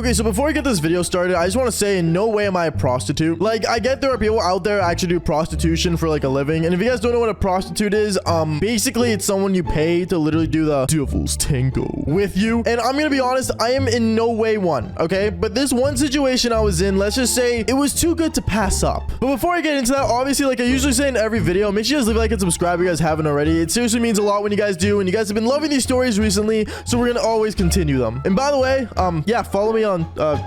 Okay, so before we get this video started, I just want to say in no way am I a prostitute. Like, I get there are people out there actually do prostitution for like a living. And if you guys don't know what a prostitute is, basically it's someone you pay to literally do the devil's tango with you. And I'm gonna be honest, I am in no way one, okay? But this one situation I was in, let's just say it was too good to pass up. But before I get into that, obviously, like I usually say in every video, make sure you guys leave a like and subscribe if you guys haven't already. It seriously means a lot when you guys do, and you guys have been loving these stories recently, so we're gonna always continue them. And by the way, yeah, follow me on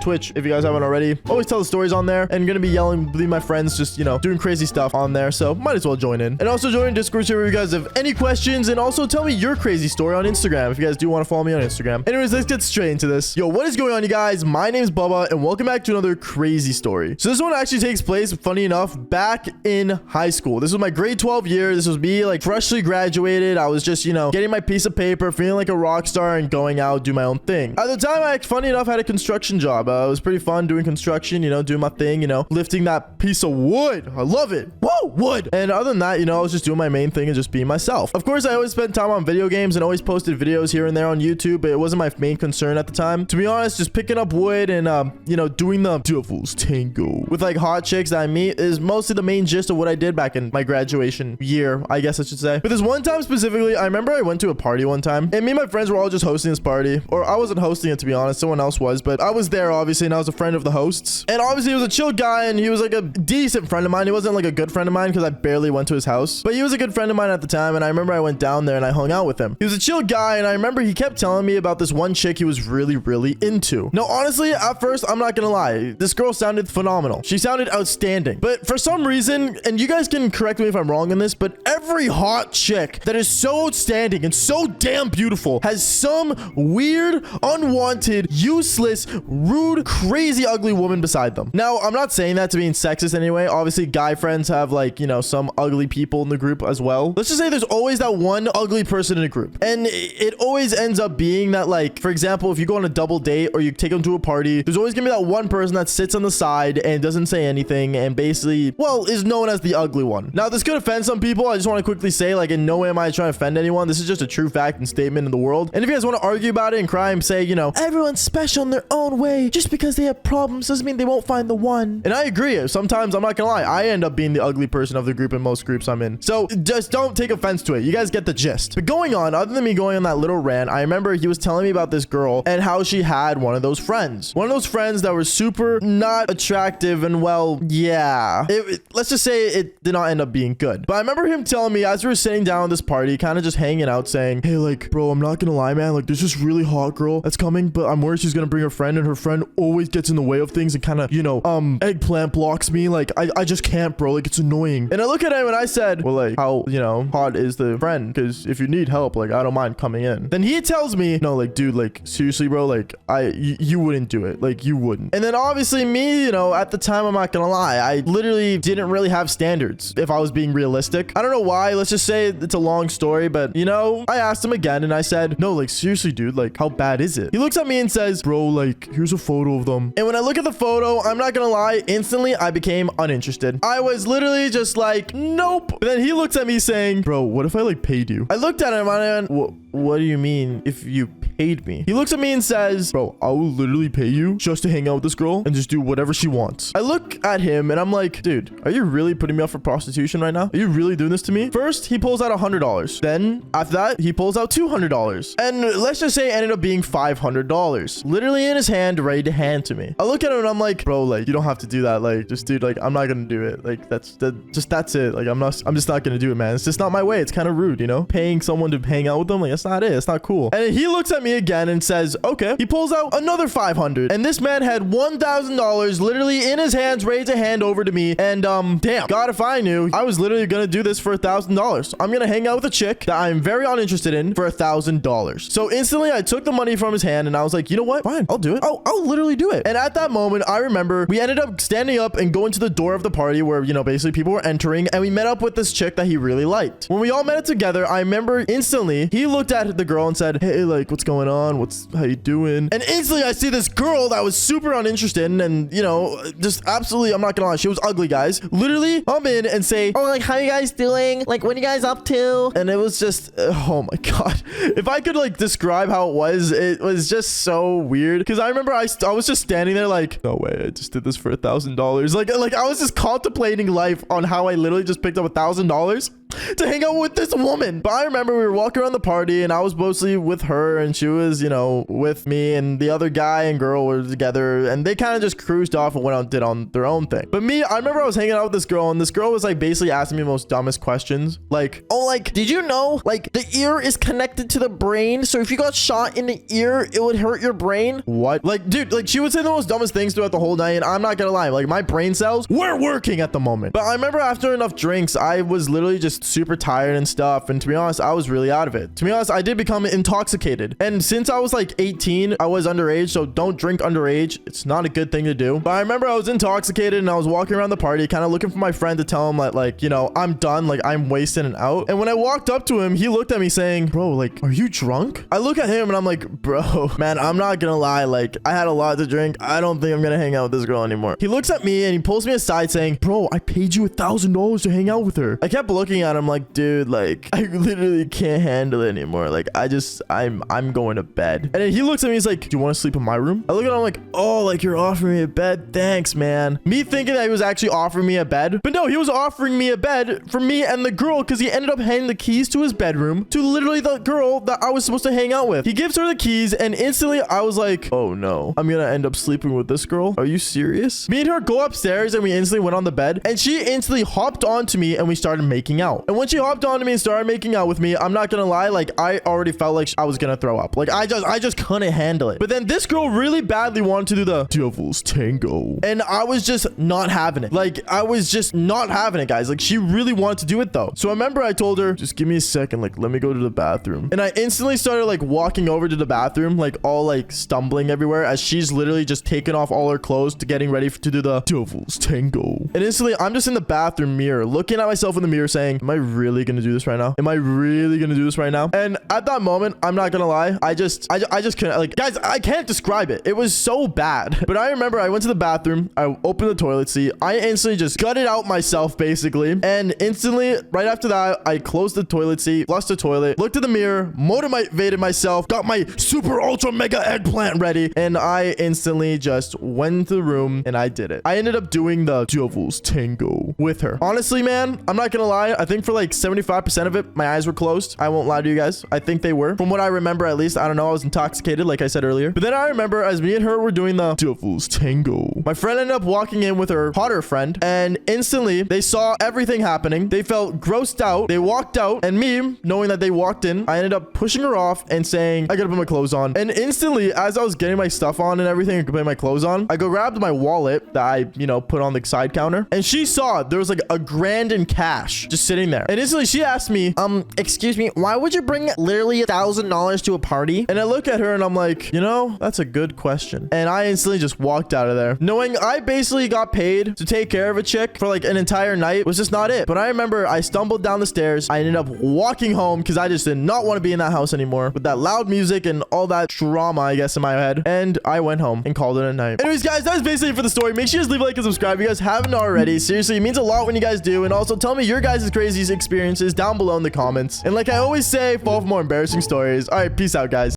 Twitch if you guys haven't already. Always tell the stories on there, and gonna be yelling with my friends, just, you know, doing crazy stuff on there, so might as well join in. And also join Discord server if you guys have any questions, and also tell me your crazy story on Instagram if you guys do want to follow me on Instagram. Anyways, let's get straight into this. Yo, what is going on, you guys? My name's Bubba, and welcome back to another crazy story. So this one actually takes place, funny enough, back in high school. This was my grade 12 year. This was me, like, freshly graduated. I was just, you know, getting my piece of paper, feeling like a rock star, and going out, do my own thing. At the time, I, funny enough, had a construction job. It was pretty fun doing construction, you know, doing my thing, you know, lifting that piece of wood. I love it. Whoa, wood. And other than that, you know, I was just doing my main thing and just being myself. Of course, I always spent time on video games and always posted videos here and there on YouTube, but it wasn't my main concern at the time. To be honest, just picking up wood and, you know, doing the devil's tango with like hot chicks that I meet is mostly the main gist of what I did back in my graduation year, I guess I should say. But this one time specifically, I remember I went to a party one time, and me and my friends were all just hosting this party. Or I wasn't hosting it, to be honest. Someone else was, but I was there, obviously, and I was a friend of the hosts. And obviously, he was a chill guy, and he was like a decent friend of mine. He wasn't like a good friend of mine because I barely went to his house, but he was a good friend of mine at the time, and I remember I went down there and I hung out with him. He was a chill guy, and I remember he kept telling me about this one chick he was really, really into. Now, honestly, at first, I'm not gonna lie, this girl sounded phenomenal. She sounded outstanding. But for some reason, and you guys can correct me if I'm wrong on this, but every hot chick that is so outstanding and so damn beautiful has some weird, unwanted, useless, rude, crazy, ugly woman beside them. Now, I'm not saying that to be sexist anyway. Obviously, guy friends have, like, you know, some ugly people in the group as well. Let's just say there's always that one ugly person in a group. And it always ends up being that, like, for example, if you go on a double date or you take them to a party, there's always gonna be that one person that sits on the side and doesn't say anything and basically, well, is known as the ugly one. Now, this could offend some people. I just want to quickly say, like, in no way am I trying to offend anyone. This is just a true fact and statement in the world. And if you guys want to argue about it and cry and say, you know, everyone's special in their own way, just because they have problems doesn't mean they won't find the one. And I agree. Sometimes, I'm not gonna lie, I end up being the ugly person of the group in most groups I'm in. So just don't take offense to it. You guys get the gist. But going on, other than me going on that little rant, I remember he was telling me about this girl and how she had one of those friends. One of those friends that were super not attractive and, well, yeah. Let's just say it did not end up being good. But I remember him telling me as we were sitting down at this party, kind of just hanging out, saying, hey, like, bro, I'm not gonna lie, man. Like, there's this really hot girl that's coming, but I'm worried she's gonna bring her friend, and her friend always gets in the way of things and kind of, you know, eggplant blocks me. Like, I just can't, bro. Like, it's annoying. And I look at him and I said, well, like, how, you know, hot is the friend? Because if you need help, like, I don't mind coming in. Then he tells me, no, like, dude, like, seriously, bro, like, you wouldn't do it. Like, you wouldn't. And then obviously me, you know, at the time, I'm not gonna lie, I literally didn't really have standards if I was being realistic. I don't know why. Let's just say it's a long story, but, you know, I asked him again and I said, no, like, seriously, dude, like, how bad is it? He looks at me and says, bro, like, here's a photo of them. And when I look at the photo, I'm not gonna lie, instantly I became uninterested. I was literally just like, nope. But then he looks at me saying, bro, what if I, like, paid you? I looked at him and I went, what do you mean if you paid me? He looks at me and says, bro, I will literally pay you just to hang out with this girl and just do whatever she wants. I look at him and I'm like, dude, are you really putting me up for prostitution right now? Are you really doing this to me? First, he pulls out $100. Then after that, he pulls out $200. And let's just say it ended up being $500. Literally in his hand, ready to hand to me. I look at him and I'm like, bro, like, you don't have to do that. Like, just, dude, like, I'm not gonna do it. Like, that's it. Like, I'm just not gonna do it, man. It's just not my way. It's kind of rude, you know? Paying someone to hang out with them, like, that's not it. It's not cool. And he looks at me again and says, okay. He pulls out another $500. And this man had $1,000 literally in his hands, ready to hand over to me. And damn, God, if I knew, I was literally gonna do this for $1,000. I'm gonna hang out with a chick that I'm very uninterested in for $1,000. So instantly I took the money from his hand and I was like, you know what? Fine, I'll do it. I'll literally do it. And at that moment, I remember we ended up standing up and going to the door of the party where, you know, basically people were entering, and we met up with this chick that he really liked. When we all met it together, I remember instantly he looked at the girl and said, hey, like, what's going going on? How you doing? And instantly I see this girl that I was super uninterested in, and you know, just absolutely, I'm not gonna lie, she was ugly, guys. Literally come in and say, oh, like, how you guys doing? Like, what are you guys up to? And it was just, oh my God. If I could like describe how it was just so weird. Because I remember I was just standing there like, no way, I just did this for $1,000. Like I was just contemplating life on how I literally just picked up $1,000 to hang out with this woman. But I remember we were walking around the party and I was mostly with her and she was, you know, with me, and the other guy and girl were together, and they kind of just cruised off and went out, did on their own thing. But me, I remember I was hanging out with this girl, and this girl was like basically asking me the most dumbest questions. Like, oh, like, did you know like the ear is connected to the brain? So if you got shot in the ear, it would hurt your brain? What? Like, dude, like she would say the most dumbest things throughout the whole night, and I'm not gonna lie, like my brain cells were working at the moment. But I remember after enough drinks, I was literally just super tired and stuff, and to be honest, I was really out of it. To be honest, I did become intoxicated, and since I was like 18, I was underage, so don't drink underage. It's not a good thing to do. But I remember I was intoxicated and I was walking around the party kind of looking for my friend to tell him that, like, you know, I'm done, like I'm wasted and out. And when I walked up to him, he looked at me saying, bro, like, are you drunk? I look at him and I'm like, bro, man, I'm not gonna lie, like I had a lot to drink. I don't think I'm gonna hang out with this girl anymore. He looks at me and he pulls me aside saying, bro, I paid you $1,000 to hang out with her. I kept looking at him like, dude, like I literally can't handle it anymore. Like I'm going to bed. And then he looks at me, he's like, do you want to sleep in my room? I look at him like, oh, like you're offering me a bed? Thanks, man. Me thinking that he was actually offering me a bed, but no, he was offering me a bed for me and the girl, because he ended up handing the keys to his bedroom to literally the girl that I was supposed to hang out with. He gives her the keys, and instantly I was like, oh no, I'm gonna end up sleeping with this girl. Are you serious? Me and her go upstairs and we instantly went on the bed, and she instantly hopped onto me and we started making out. And when she hopped onto me and started making out with me, I'm not gonna lie, like I already felt like I was gonna throw up. Like I just couldn't handle it. But then this girl really badly wanted to do the devil's tango, and I was just not having it. Like I was just not having it, guys. Like she really wanted to do it though. So I remember I told her, just give me a second, like let me go to the bathroom. And I instantly started like walking over to the bathroom, like all like stumbling everywhere, as she's literally just taking off all her clothes to getting ready to do the devil's tango. And instantly I'm just in the bathroom mirror looking at myself in the mirror saying, am I really gonna do this right now? Am I really gonna do this right now? And at that moment, I'm not gonna lie, I just couldn't, like, guys, I can't describe it. It was so bad. But I remember I went to the bathroom, I opened the toilet seat, I instantly just gutted out myself basically, and instantly right after that I closed the toilet seat, flushed the toilet, looked at the mirror, motivated myself, got my super ultra mega eggplant ready, and I instantly just went into the room and I did it. I ended up doing the devil's tango with her. Honestly, man, I'm not gonna lie, I think for like 75% of it my eyes were closed. I won't lie to you guys, I think they were, from what I remember at least. I don't know, I was intoxicated like I said earlier. But then I remember as me and her were doing the devil's tango, my friend ended up walking in with her hotter friend, and instantly they saw everything happening. They felt grossed out, they walked out, and me, knowing that they walked in, I ended up pushing her off and saying, I gotta put my clothes on. And instantly as I was getting my stuff on and everything and putting my clothes on, I go grabbed my wallet that I, you know, put on the side counter, and she saw there was like $1,000 in cash just sitting there. And instantly she asked me, excuse me, why would you bring literally $1,000 to a party? And I look at her and I'm like, you know, that's a good question. And I instantly just walked out of there knowing I basically got paid to take care of a chick for like an entire night. Was just not it. But I remember I stumbled down the stairs, I ended up walking home because I just did not want to be in that house anymore with that loud music and all that drama, I guess, in my head. And I went home and called it a night. Anyways, guys, that's basically it for the story. Make sure you guys leave a like and subscribe if you guys haven't already. Seriously, it means a lot when you guys do. And also tell me your guys' craziest experiences down below in the comments. And like I always say, follow for more embarrassing stories. All right, peace out, guys.